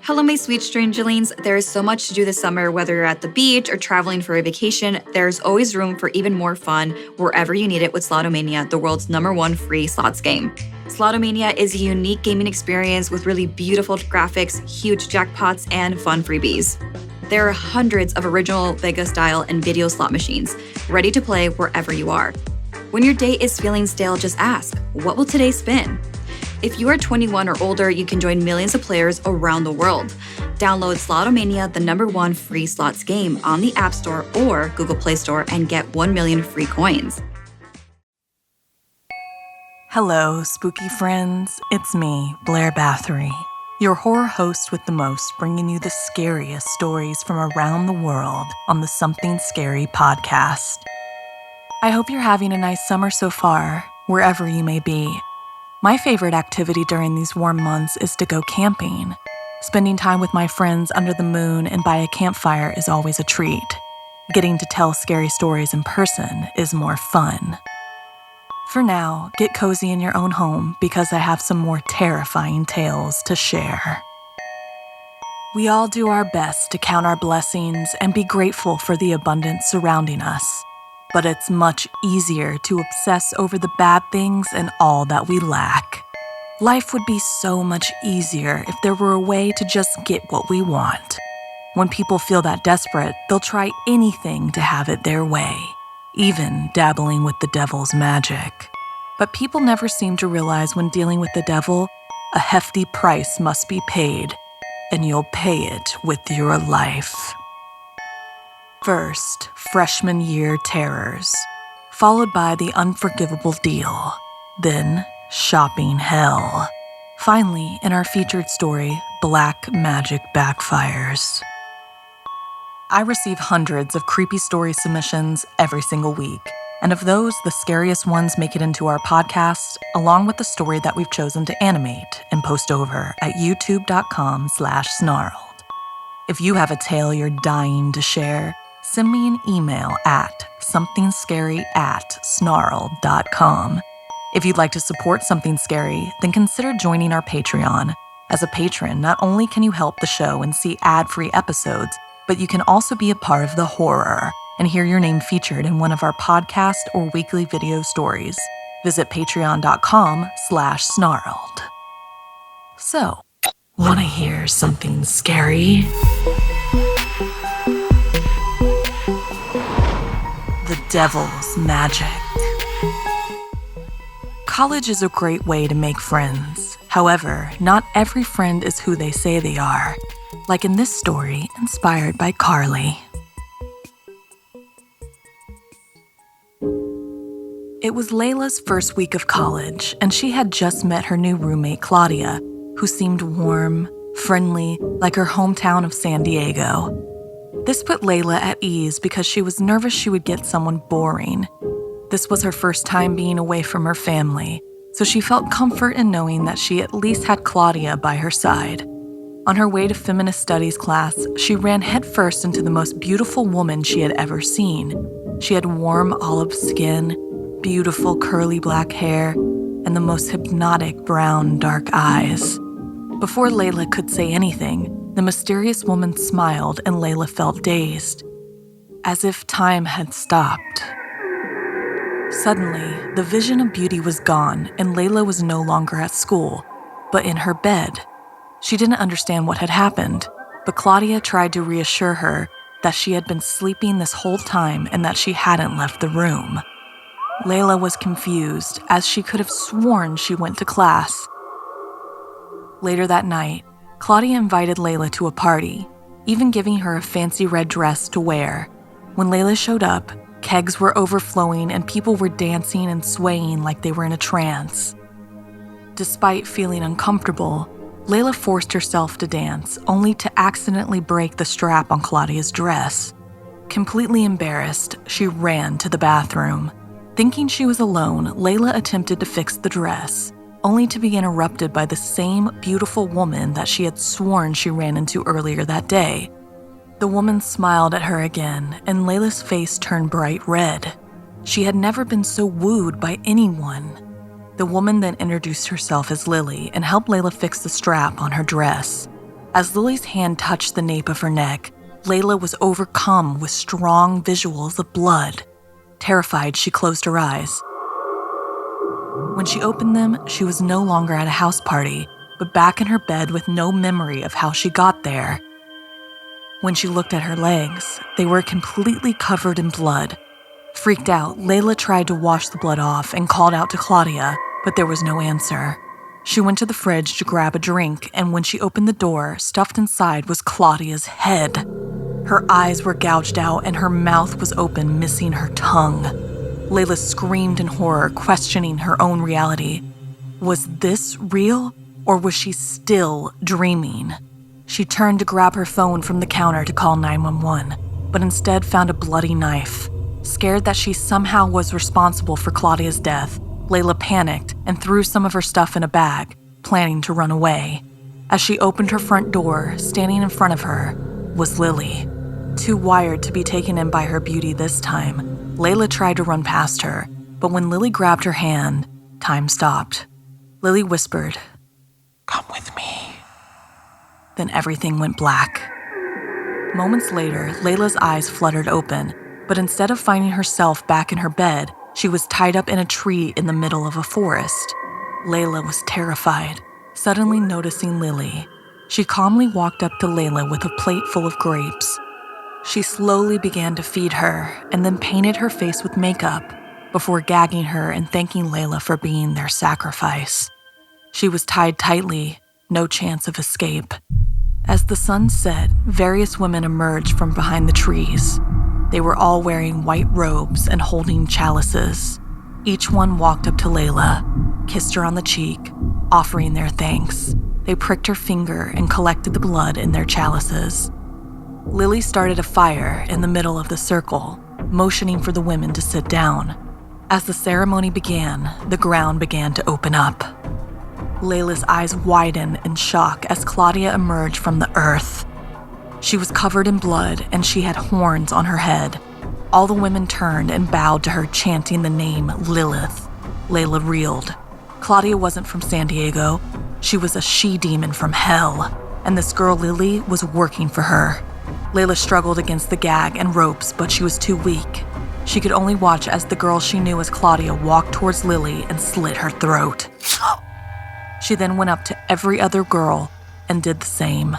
Hello, my sweet strangelings. There is so much to do this summer, whether you're at the beach or traveling for a vacation. There's always room for even more fun wherever you need it with Slotomania, the world's #1 free slots game. Slotomania is a unique gaming experience with really beautiful graphics, huge jackpots, and fun freebies. There are hundreds of original Vega-style and video slot machines, ready to play wherever you are. When your day is feeling stale, just ask, what will today spin? If you are 21 or older, you can join millions of players around the world. Download Slotomania, the #1 free slots game on the App Store or Google Play Store and get 1 million free coins. Hello, spooky friends. It's me, Blair Bathory, your horror host with the most, bringing you the scariest stories from around the world on the Something Scary podcast. I hope you're having a nice summer so far, wherever you may be. My favorite activity during these warm months is to go camping. Spending time with my friends under the moon and by a campfire is always a treat. Getting to tell scary stories in person is more fun. For now, get cozy in your own home because I have some more terrifying tales to share. We all do our best to count our blessings and be grateful for the abundance surrounding us. But it's much easier to obsess over the bad things and all that we lack. Life would be so much easier if there were a way to just get what we want. When people feel that desperate, they'll try anything to have it their way, even dabbling with the devil's magic. But people never seem to realize when dealing with the devil, a hefty price must be paid, and you'll pay it with your life. First, freshman year terrors, followed by the unforgivable deal, then shopping hell. Finally, in our featured story, Black Magic Backfires. I receive hundreds of creepy story submissions every single week, and of those, the scariest ones make it into our podcast, along with the story that we've chosen to animate and post over at youtube.com/snarled. If you have a tale you're dying to share, send me an email at somethingscary@snarled.com. If you'd like to support Something Scary, then consider joining our Patreon. As a patron, not only can you help the show and see ad-free episodes, but you can also be a part of the horror and hear your name featured in one of our podcast or weekly video stories. Visit patreon.com/snarled. So, wanna hear something scary? The devil's magic. College is a great way to make friends. However, not every friend is who they say they are. Like in this story, inspired by Carly. It was Layla's first week of college, and she had just met her new roommate, Claudia, who seemed warm, friendly, like her hometown of San Diego. This put Layla at ease because she was nervous she would get someone boring. This was her first time being away from her family, so she felt comfort in knowing that she at least had Claudia by her side. On her way to feminist studies class, she ran headfirst into the most beautiful woman she had ever seen. She had warm olive skin, beautiful curly black hair, and the most hypnotic brown dark eyes. Before Layla could say anything, the mysterious woman smiled and Layla felt dazed, as if time had stopped. Suddenly, the vision of beauty was gone and Layla was no longer at school, but in her bed. She didn't understand what had happened, but Claudia tried to reassure her that she had been sleeping this whole time and that she hadn't left the room. Layla was confused, as she could have sworn she went to class. Later that night, Claudia invited Layla to a party, even giving her a fancy red dress to wear. When Layla showed up, kegs were overflowing and people were dancing and swaying like they were in a trance. Despite feeling uncomfortable, Layla forced herself to dance, only to accidentally break the strap on Claudia's dress. Completely embarrassed, she ran to the bathroom. Thinking she was alone, Layla attempted to fix the dress, only to be interrupted by the same beautiful woman that she had sworn she ran into earlier that day. The woman smiled at her again, and Layla's face turned bright red. She had never been so wooed by anyone. The woman then introduced herself as Lily and helped Layla fix the strap on her dress. As Lily's hand touched the nape of her neck, Layla was overcome with strong visuals of blood. Terrified, she closed her eyes. When she opened them, she was no longer at a house party, but back in her bed with no memory of how she got there. When she looked at her legs, they were completely covered in blood. Freaked out, Layla tried to wash the blood off and called out to Claudia, but there was no answer. She went to the fridge to grab a drink, and when she opened the door, stuffed inside was Claudia's head. Her eyes were gouged out and her mouth was open, missing her tongue. Layla screamed in horror, questioning her own reality. Was this real, or was she still dreaming? She turned to grab her phone from the counter to call 911, but instead found a bloody knife. Scared that she somehow was responsible for Claudia's death, Layla panicked and threw some of her stuff in a bag, planning to run away. As she opened her front door, standing in front of her was Lily. Too wired to be taken in by her beauty this time, Layla tried to run past her, but when Lily grabbed her hand, time stopped. Lily whispered, "Come with me." Then everything went black. Moments later, Layla's eyes fluttered open, but instead of finding herself back in her bed, she was tied up in a tree in the middle of a forest. Layla was terrified, suddenly noticing Lily. She calmly walked up to Layla with a plate full of grapes. She slowly began to feed her and then painted her face with makeup before gagging her and thanking Layla for being their sacrifice. She was tied tightly, no chance of escape. As the sun set, various women emerged from behind the trees. They were all wearing white robes and holding chalices. Each one walked up to Layla, kissed her on the cheek, offering their thanks. They pricked her finger and collected the blood in their chalices. Lily started a fire in the middle of the circle, motioning for the women to sit down. As the ceremony began, the ground began to open up. Layla's eyes widened in shock as Claudia emerged from the earth. She was covered in blood and she had horns on her head. All the women turned and bowed to her, chanting the name Lilith. Layla reeled. Claudia wasn't from San Diego. She was a she-demon from hell, and this girl Lily was working for her. Layla struggled against the gag and ropes, but she was too weak. She could only watch as the girl she knew as Claudia walked towards Lily and slit her throat. She then went up to every other girl and did the same.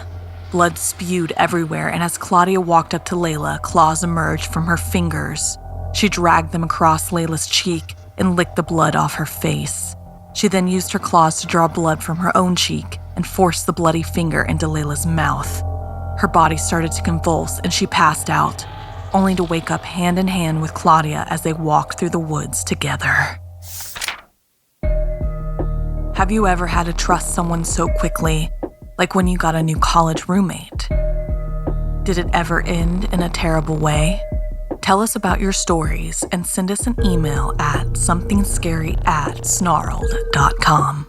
Blood spewed everywhere, and as Claudia walked up to Layla, claws emerged from her fingers. She dragged them across Layla's cheek and licked the blood off her face. She then used her claws to draw blood from her own cheek and forced the bloody finger into Layla's mouth. Her body started to convulse and she passed out, only to wake up hand in hand with Claudia as they walked through the woods together. Have you ever had to trust someone so quickly, like when you got a new college roommate? Did it ever end in a terrible way? Tell us about your stories and send us an email at somethingscary@snarled.com.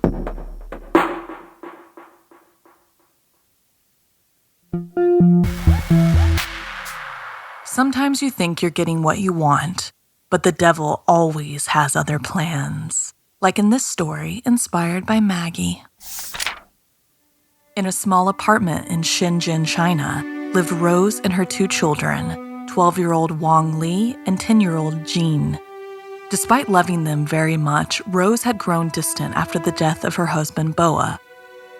Sometimes you think you're getting what you want, but the devil always has other plans. Like in this story, inspired by Maggie. In a small apartment in Shenzhen, China, lived Rose and her two children, 12-year-old Wang Li and 10-year-old Jean. Despite loving them very much, Rose had grown distant after the death of her husband, Boa.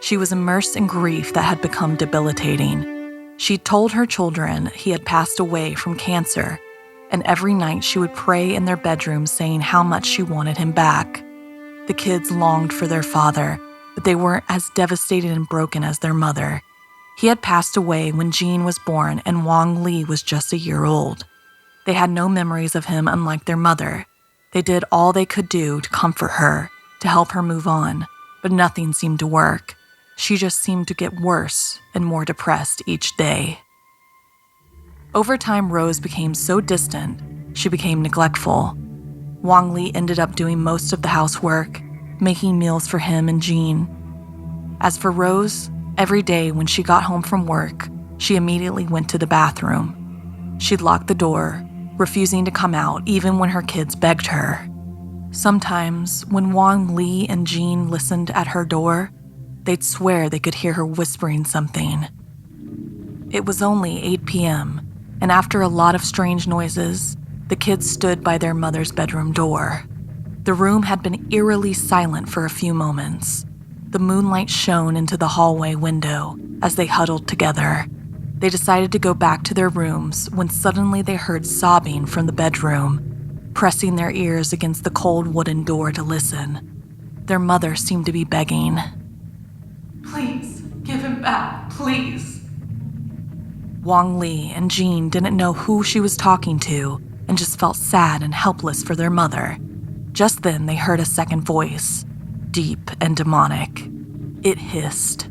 She was immersed in grief that had become debilitating. She told her children he had passed away from cancer, and every night she would pray in their bedroom saying how much she wanted him back. The kids longed for their father, but they weren't as devastated and broken as their mother. He had passed away when Jean was born and Wang Li was just a year old. They had no memories of him, unlike their mother. They did all they could do to comfort her, to help her move on, but nothing seemed to work. She just seemed to get worse and more depressed each day. Over time, Rose became so distant, she became neglectful. Wang Li ended up doing most of the housework, making meals for him and Jean. As for Rose, every day when she got home from work, she immediately went to the bathroom. She'd lock the door, refusing to come out even when her kids begged her. Sometimes, when Wang Li and Jean listened at her door, they'd swear they could hear her whispering something. It was only 8 p.m., and after a lot of strange noises, the kids stood by their mother's bedroom door. The room had been eerily silent for a few moments. The moonlight shone into the hallway window as they huddled together. They decided to go back to their rooms when suddenly they heard sobbing from the bedroom, pressing their ears against the cold wooden door to listen. Their mother seemed to be begging. "Please, give him back, please." Wang Li and Jean didn't know who she was talking to and just felt sad and helpless for their mother. Just then, they heard a second voice, deep and demonic. It hissed.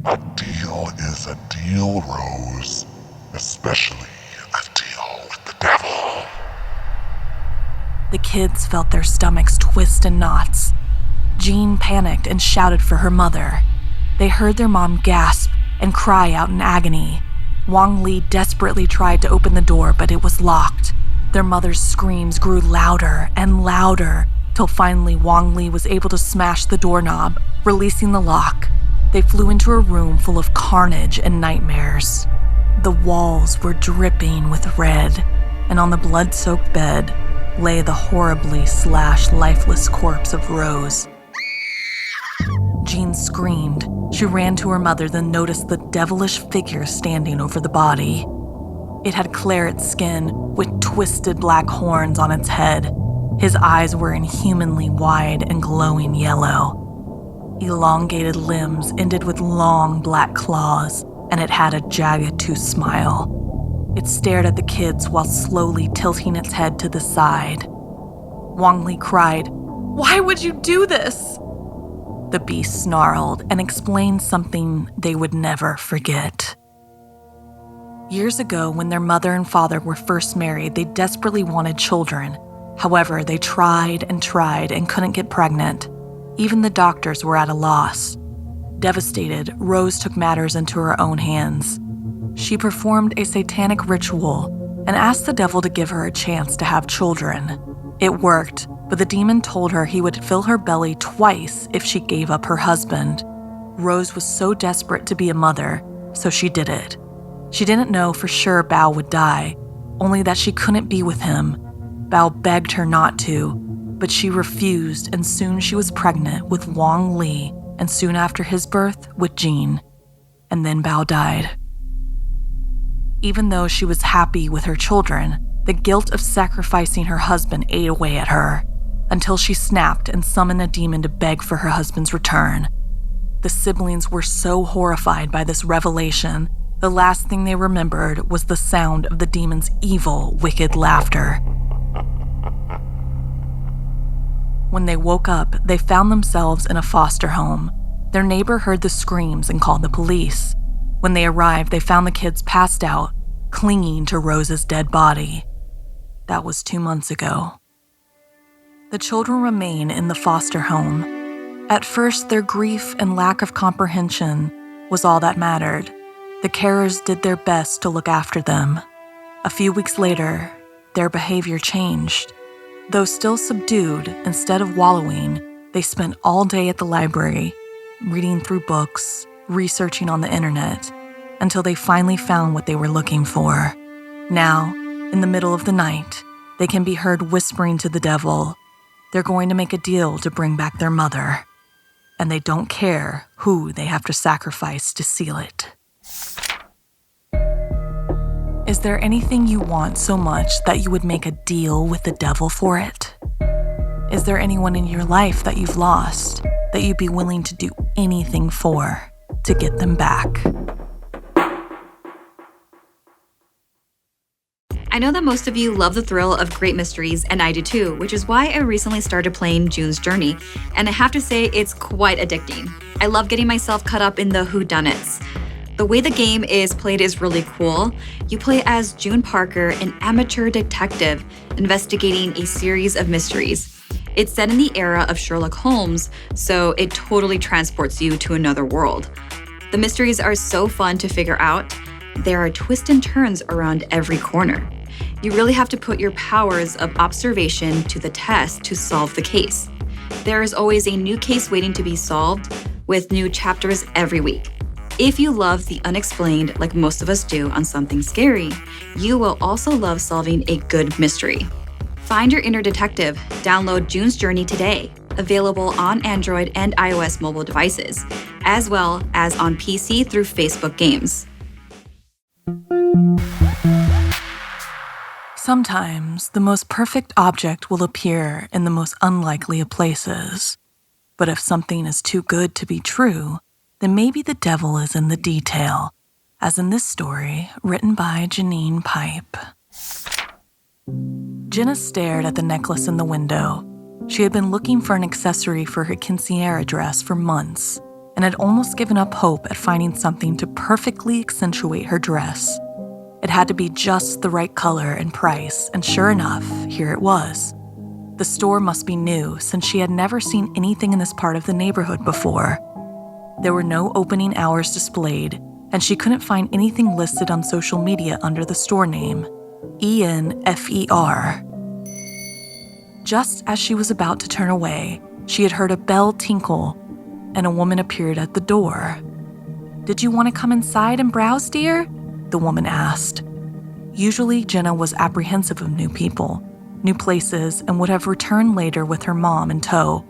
"A deal is a deal, Rose. Especially a deal with the devil." The kids felt their stomachs twist in knots. Jean panicked and shouted for her mother. They heard their mom gasp and cry out in agony. Wang Li desperately tried to open the door, but it was locked. Their mother's screams grew louder and louder, till finally Wang Li was able to smash the doorknob, releasing the lock. They flew into a room full of carnage and nightmares. The walls were dripping with red, and on the blood-soaked bed lay the horribly slashed, lifeless corpse of Rose. Jean screamed. She ran to her mother, then noticed the devilish figure standing over the body. It had claret skin with twisted black horns on its head. His eyes were inhumanly wide and glowing yellow. Elongated limbs ended with long black claws, and it had a jagged tooth smile. It stared at the kids while slowly tilting its head to the side. Wang Li cried, "Why would you do this?" The beast snarled and explained something they would never forget. Years ago, when their mother and father were first married, they desperately wanted children. However, they tried and couldn't get pregnant. Even the doctors were at a loss. Devastated, Rose took matters into her own hands. She performed a satanic ritual and asked the devil to give her a chance to have children. It worked, but the demon told her he would fill her belly twice if she gave up her husband. Rose was so desperate to be a mother, so she did it. She didn't know for sure Bao would die, only that she couldn't be with him. Bao begged her not to, but she refused, and soon she was pregnant with Wang Li, and soon after his birth with Jean. And then Bao died. Even though she was happy with her children, the guilt of sacrificing her husband ate away at her, until she snapped and summoned a demon to beg for her husband's return. The siblings were so horrified by this revelation, the last thing they remembered was the sound of the demon's evil, wicked laughter. When they woke up, they found themselves in a foster home. Their neighbor heard the screams and called the police. When they arrived, they found the kids passed out, clinging to Rose's dead body. That was 2 months ago. The children remain in the foster home. At first, their grief and lack of comprehension was all that mattered. The carers did their best to look after them. A few weeks later, their behavior changed. Though still subdued, instead of wallowing, they spent all day at the library, reading through books, researching on the internet, until they finally found what they were looking for. Now, in the middle of the night, they can be heard whispering to the devil. They're going to make a deal to bring back their mother, and they don't care who they have to sacrifice to seal it. Is there anything you want so much that you would make a deal with the devil for it? Is there anyone in your life that you've lost that you'd be willing to do anything for to get them back? I know that most of you love the thrill of great mysteries, and I do too, which is why I recently started playing June's Journey, and I have to say it's quite addicting. I love getting myself caught up in the whodunits. The way the game is played is really cool. You play as June Parker, an amateur detective, investigating a series of mysteries. It's set in the era of Sherlock Holmes, so it totally transports you to another world. The mysteries are so fun to figure out. There are twists and turns around every corner. You really have to put your powers of observation to the test to solve the case. There is always a new case waiting to be solved, with new chapters every week. If you love the unexplained like most of us do on Something Scary, you will also love solving a good mystery. Find your inner detective. Download June's Journey today. Available on Android and iOS mobile devices, as well as on PC through Facebook Games. Sometimes the most perfect object will appear in the most unlikely of places. But if something is too good to be true, then maybe the devil is in the detail, as in this story written by Janine Pipe. Jenna stared at the necklace in the window. She had been looking for an accessory for her quinceañera dress for months and had almost given up hope at finding something to perfectly accentuate her dress. It had to be just the right color and price, and sure enough, here it was. The store must be new since she had never seen anything in this part of the neighborhood before. There were no opening hours displayed, and she couldn't find anything listed on social media under the store name, Unfer. Just as she was about to turn away, she had heard a bell tinkle, and a woman appeared at the door. "Did you want to come inside and browse, dear?" the woman asked. Usually, Jenna was apprehensive of new people, new places, and would have returned later with her mom in tow.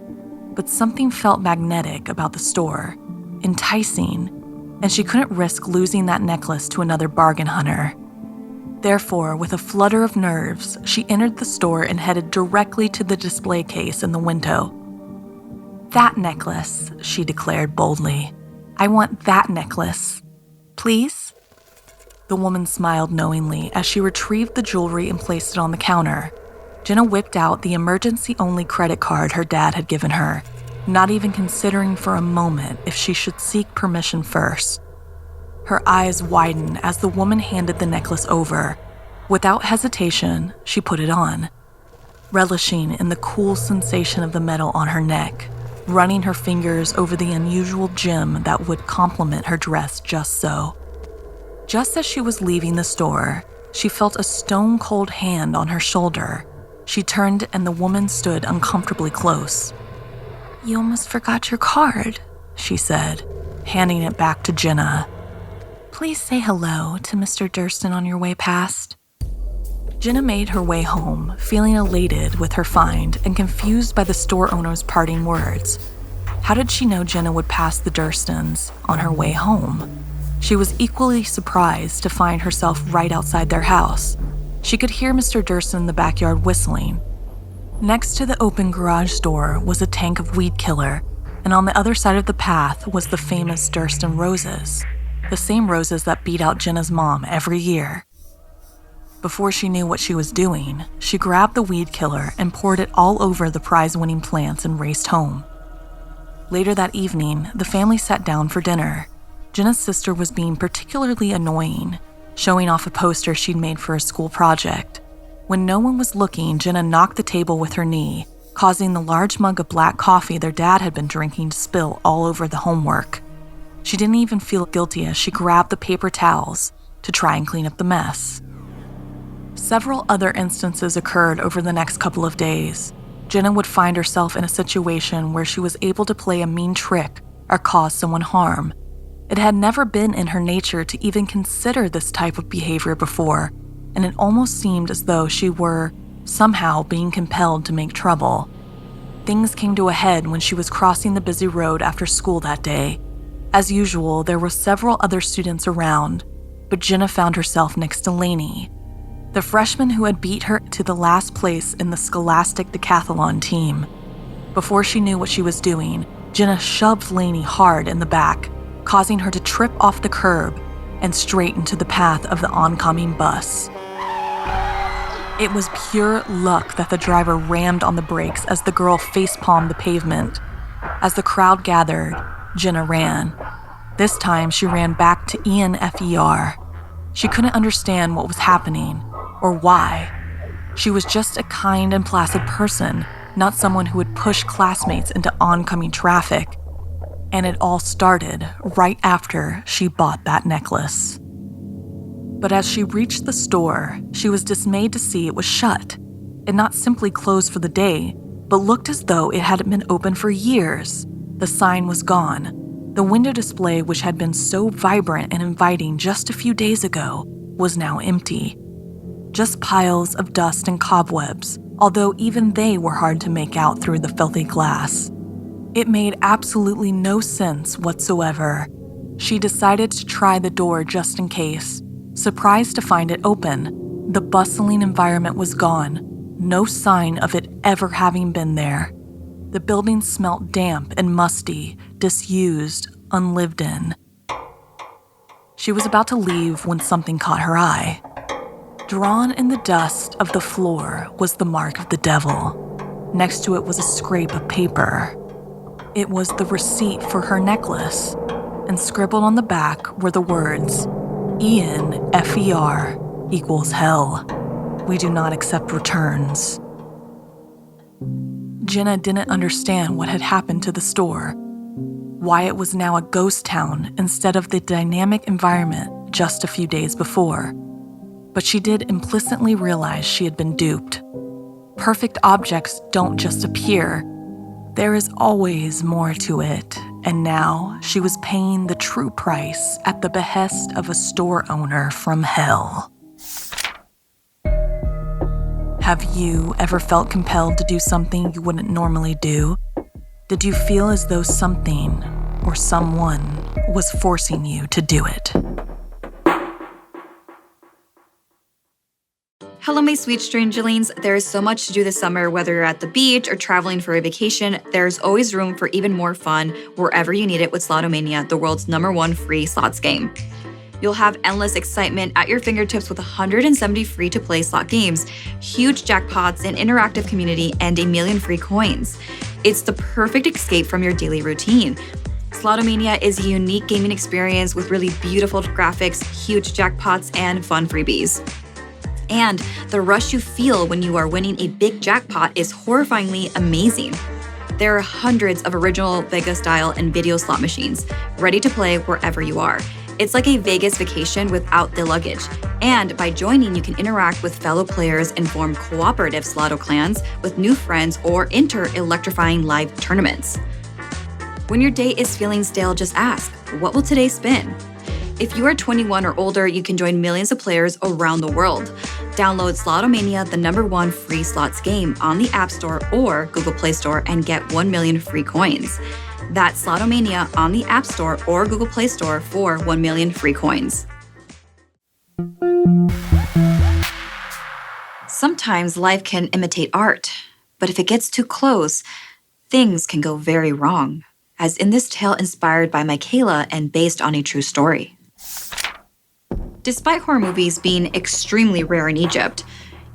But something felt magnetic about the store, enticing, and she couldn't risk losing that necklace to another bargain hunter. Therefore, with a flutter of nerves, she entered the store and headed directly to the display case in the window. "That necklace," she declared boldly. "I want that necklace. Please?" The woman smiled knowingly as she retrieved the jewelry and placed it on the counter. Jenna whipped out the emergency-only credit card her dad had given her, not even considering for a moment if she should seek permission first. Her eyes widened as the woman handed the necklace over. Without hesitation, she put it on, relishing in the cool sensation of the metal on her neck, running her fingers over the unusual gem that would complement her dress just so. Just as she was leaving the store, she felt a stone-cold hand on her shoulder. She turned and the woman stood uncomfortably close. "You almost forgot your card," she said, handing it back to Jenna. "Please say hello to Mr. Durston on your way past." Jenna made her way home, feeling elated with her find and confused by the store owner's parting words. How did she know Jenna would pass the Durstons on her way home? She was equally surprised to find herself right outside their house. She could hear Mr. Durston in the backyard whistling. Next to the open garage door was a tank of weed killer, and on the other side of the path was the famous Durston roses, the same roses that beat out Jenna's mom every year. Before she knew what she was doing, she grabbed the weed killer and poured it all over the prize-winning plants and raced home. Later that evening, the family sat down for dinner. Jenna's sister was being particularly annoying, showing off a poster she'd made for a school project. When no one was looking, Jenna knocked the table with her knee, causing the large mug of black coffee their dad had been drinking to spill all over the homework. She didn't even feel guilty as she grabbed the paper towels to try and clean up the mess. Several other instances occurred over the next couple of days. Jenna would find herself in a situation where she was able to play a mean trick or cause someone harm. It had never been in her nature to even consider this type of behavior before, and it almost seemed as though she were somehow being compelled to make trouble. Things came to a head when she was crossing the busy road after school that day. As usual, there were several other students around, but Jenna found herself next to Lainey, the freshman who had beat her to the last place in the Scholastic Decathlon team. Before she knew what she was doing, Jenna shoved Lainey hard in the back, causing her to trip off the curb and straight into the path of the oncoming bus. It was pure luck that the driver rammed on the brakes as the girl facepalmed the pavement. As the crowd gathered, Jenna ran. This time, she ran back to Unfer. She couldn't understand what was happening or why. She was just a kind and placid person, not someone who would push classmates into oncoming traffic. And it all started right after she bought that necklace. But as she reached the store, she was dismayed to see it was shut, and not simply closed for the day, but looked as though it hadn't been open for years. The sign was gone, The window display, which had been so vibrant and inviting just a few days ago, was now empty. Just piles of dust and cobwebs, although even they were hard to make out through the filthy glass. It made absolutely no sense whatsoever. She decided to try the door just in case, surprised to find it open. The bustling environment was gone, no sign of it ever having been there. The building smelt damp and musty, disused, unlived in. She was about to leave when something caught her eye. Drawn in the dust of the floor was the mark of the devil. Next to it was a scrape of paper. It was the receipt for her necklace, and scribbled on the back were the words, Ian, FER, equals hell. We do not accept returns. Jenna didn't understand what had happened to the store, why it was now a ghost town instead of the dynamic environment just a few days before. But she did implicitly realize she had been duped. Perfect objects don't just appear. There is always more to it, and now she was paying the true price at the behest of a store owner from hell. Have you ever felt compelled to do something you wouldn't normally do? Did you feel as though something or someone was forcing you to do it? Hello, my sweet strangelings. There is so much to do this summer, whether you're at the beach or traveling for a vacation. There's always room for even more fun wherever you need it with Slotomania, the world's #1 free slots game. You'll have endless excitement at your fingertips with 170 free-to-play slot games, huge jackpots, an interactive community, and 1 million free coins. It's the perfect escape from your daily routine. Slotomania is a unique gaming experience with really beautiful graphics, huge jackpots, and fun freebies. And the rush you feel when you are winning a big jackpot is horrifyingly amazing. There are hundreds of original Vegas-style and video slot machines, ready to play wherever you are. It's like a Vegas vacation without the luggage. And by joining, you can interact with fellow players and form cooperative Slotto clans with new friends or enter electrifying live tournaments. When your day is feeling stale, just ask, what will today spin? If you are 21 or older, you can join millions of players around the world. Download Slotomania, the #1 free slots game on the App Store or Google Play Store and get 1 million free coins. That's Slotomania on the App Store or Google Play Store for 1 million free coins. Sometimes life can imitate art, but if it gets too close, things can go very wrong, as in this tale inspired by Mikaela and based on a true story. Despite horror movies being extremely rare in Egypt,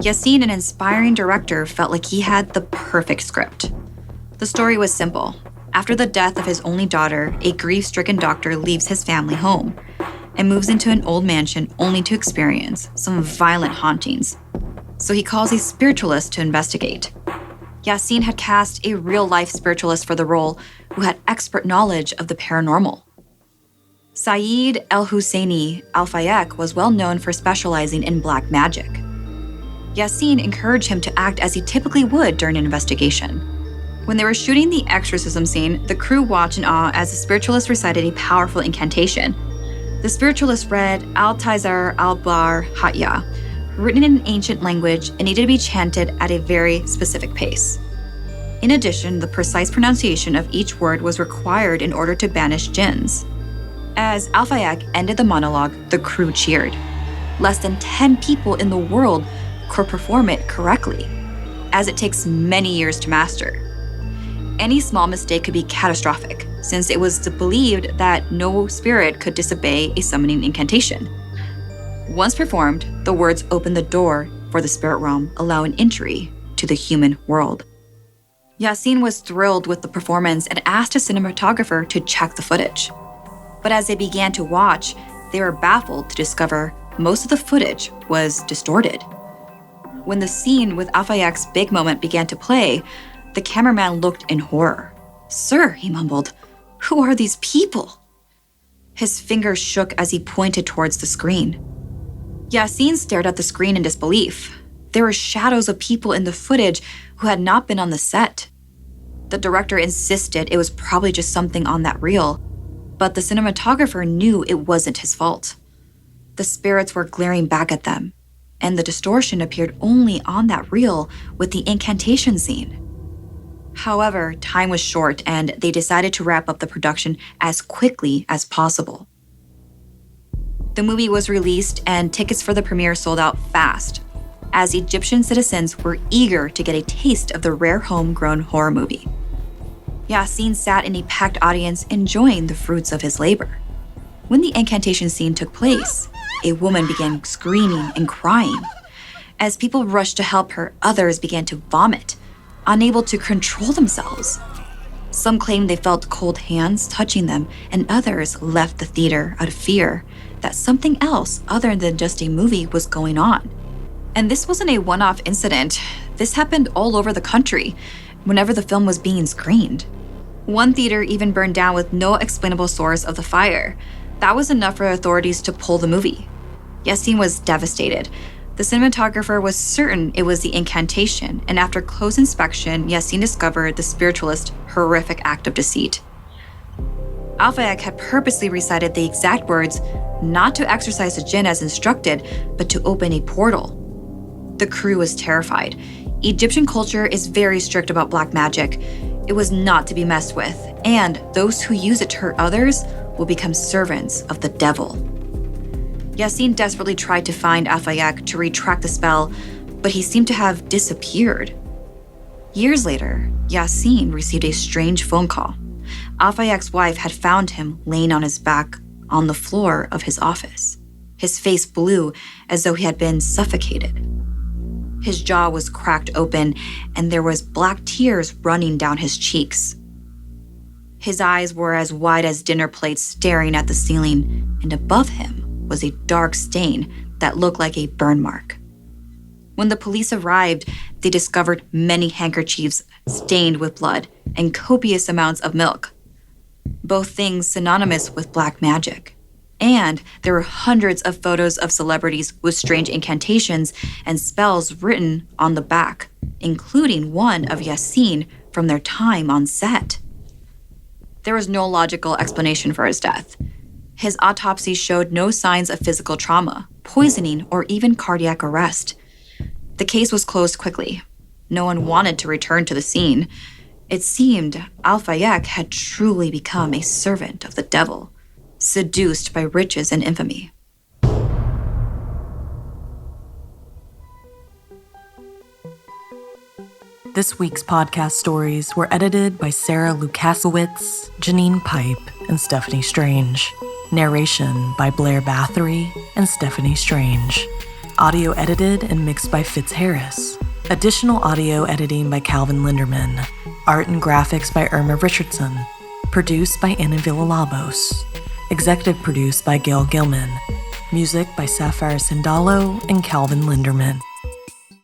Yassine, an inspiring director, felt like he had the perfect script. The story was simple. After the death of his only daughter, a grief-stricken doctor leaves his family home and moves into an old mansion only to experience some violent hauntings. So he calls a spiritualist to investigate. Yassine had cast a real-life spiritualist for the role who had expert knowledge of the paranormal. Saeed El-Husseini Al-Fayek was well known for specializing in black magic. Yassine encouraged him to act as he typically would during an investigation. When they were shooting the exorcism scene, the crew watched in awe as the spiritualist recited a powerful incantation. The spiritualist read Al-Tizar Al-Bar Hatya, written in an ancient language and needed to be chanted at a very specific pace. In addition, the precise pronunciation of each word was required in order to banish jinns. As Al-Fayek ended the monologue, the crew cheered. Less than 10 people in the world could perform it correctly, as it takes many years to master. Any small mistake could be catastrophic, since it was believed that no spirit could disobey a summoning incantation. Once performed, the words opened the door for the spirit realm, allowing entry to the human world. Yassine was thrilled with the performance and asked a cinematographer to check the footage. But as they began to watch, they were baffled to discover most of the footage was distorted. When the scene with Al-Fayek's big moment began to play, the cameraman looked in horror. "Sir," he mumbled, "who are these people?" His fingers shook as he pointed towards the screen. Yassine stared at the screen in disbelief. There were shadows of people in the footage who had not been on the set. The director insisted it was probably just something on that reel, But the cinematographer knew it wasn't his fault. The spirits were glaring back at them, and the distortion appeared only on that reel with the incantation scene. However, time was short and they decided to wrap up the production as quickly as possible. The movie was released and tickets for the premiere sold out fast, as Egyptian citizens were eager to get a taste of the rare homegrown horror movie. Yassine sat in a packed audience enjoying the fruits of his labor. When the incantation scene took place, a woman began screaming and crying. As people rushed to help her, others began to vomit, unable to control themselves. Some claimed they felt cold hands touching them, and others left the theater out of fear that something else other than just a movie was going on. And this wasn't a one-off incident. This happened all over the country whenever the film was being screened. One theater even burned down with no explainable source of the fire. That was enough for authorities to pull the movie. Yassine was devastated. The cinematographer was certain it was the incantation, and after close inspection, Yassine discovered the spiritualist's horrific act of deceit. Al-Fayek had purposely recited the exact words not to exorcise the jinn as instructed, but to open a portal. The crew was terrified. Egyptian culture is very strict about black magic. It was not to be messed with, and those who use it to hurt others will become servants of the devil. Yassine desperately tried to find Al-Fayek to retract the spell, but he seemed to have disappeared. Years later, Yassine received a strange phone call. Al-Fayek's wife had found him laying on his back on the floor of his office, his face blue as though he had been suffocated. His jaw was cracked open, and there was black tears running down his cheeks. His eyes were as wide as dinner plates staring at the ceiling, and above him was a dark stain that looked like a burn mark. When the police arrived, they discovered many handkerchiefs stained with blood and copious amounts of milk, both things synonymous with black magic. And there were hundreds of photos of celebrities with strange incantations and spells written on the back, including one of Yassine from their time on set. There was no logical explanation for his death. His autopsy showed no signs of physical trauma, poisoning, or even cardiac arrest. The case was closed quickly. No one wanted to return to the scene. It seemed Al-Fayek had truly become a servant of the devil, seduced by riches and infamy. This week's podcast stories were edited by Sarah Lukasiewicz, Janine Pipe, and Stephanie Strange. Narration by Blair Bathory and Stephanie Strange. Audio edited and mixed by Fitz Harris. Additional audio editing by Calvin Linderman. Art and graphics by Irma Richardson. Produced by Anna Villalobos. Executive produced by Gail Gilman. Music by Sapphire Sindalo and Calvin Linderman.